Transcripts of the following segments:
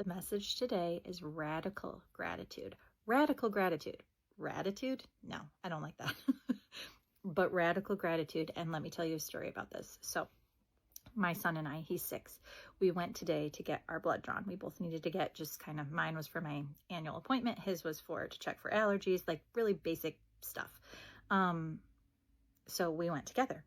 The message today is radical gratitude. Radical gratitude. Gratitude? No, I don't like that. But radical gratitude. And let me tell you a story about this. So my son and I, he's 6, we went today to get our blood drawn. We both needed to get just kind of, mine was for my annual appointment. His was to check for allergies, like really basic stuff. So we went together,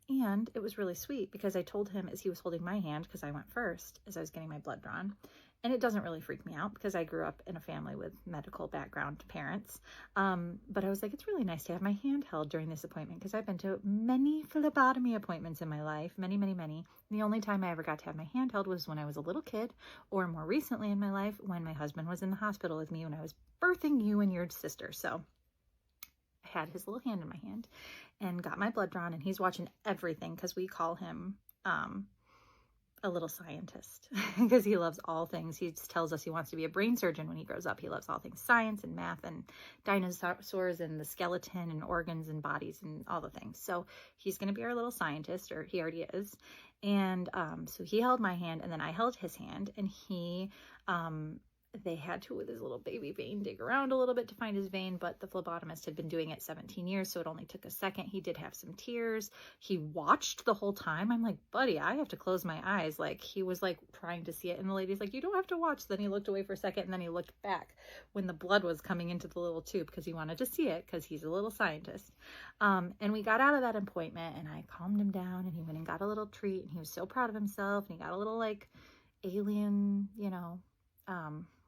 and it was really sweet because I told him as he was holding my hand, because I went first as I was getting my blood drawn, and it doesn't really freak me out because I grew up in a family with medical background parents. But I was like, it's really nice to have my hand held during this appointment because I've been to many phlebotomy appointments in my life, many. The only time I ever got to have my hand held was when I was a little kid, or more recently in my life when my husband was in the hospital with me when I was birthing you and your sister. So I had his little hand in my hand and got my blood drawn, and he's watching everything because we call him a little scientist because he loves all things. He just tells us he wants to be a brain surgeon when he grows up. He loves all things science and math and dinosaurs and the skeleton and organs and bodies and all the things. So he's going to be our little scientist, or he already is. And so he held my hand, and then I held his hand, and they had to, with his little baby vein, dig around a little bit to find his vein, but the phlebotomist had been doing it 17 years, so it only took a second. He did have some tears. He watched the whole time. I'm like, buddy, I have to close my eyes. Like, he was like trying to see it, and the lady's like, you don't have to watch. Then he looked away for a second, and then he looked back when the blood was coming into the little tube because he wanted to see it because he's a little scientist. And we got out of that appointment, and I calmed him down, and he went and got a little treat, and he was so proud of himself, and he got a little like alien,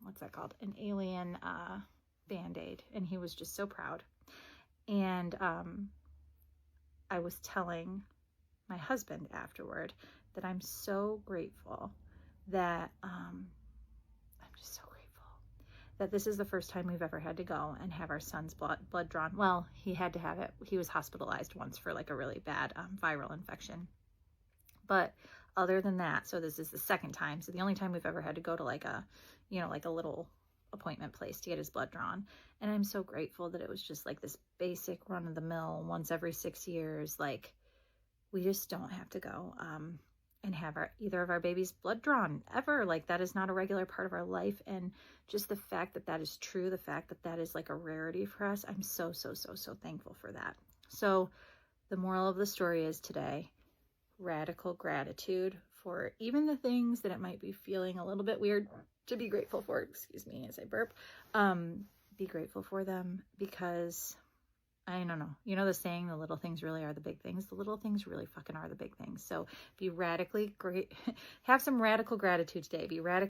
what's that called? An alien Band-Aid. And he was just so proud. And I was telling my husband afterward that I'm so grateful that, I'm just so grateful that this is the first time we've ever had to go and have our son's blood drawn. Well, he had to have it. He was hospitalized once for like a really bad viral infection. But other than that, so this is the second time. So the only time we've ever had to go to like a little appointment place to get his blood drawn. And I'm so grateful that it was just like this basic run of the mill once every 6 years. Like, we just don't have to go and have either of our babies' blood drawn ever. Like, that is not a regular part of our life. And just the fact that that is true, the fact that that is like a rarity for us, I'm so thankful for that. So the moral of the story is today, radical gratitude for even the things that it might be feeling a little bit weird to be grateful for. Excuse me as I burp. Be grateful for them because I don't know. You know the saying, the little things really are the big things. The little things really fucking are the big things. So be radically great. Have some radical gratitude today. Be radical.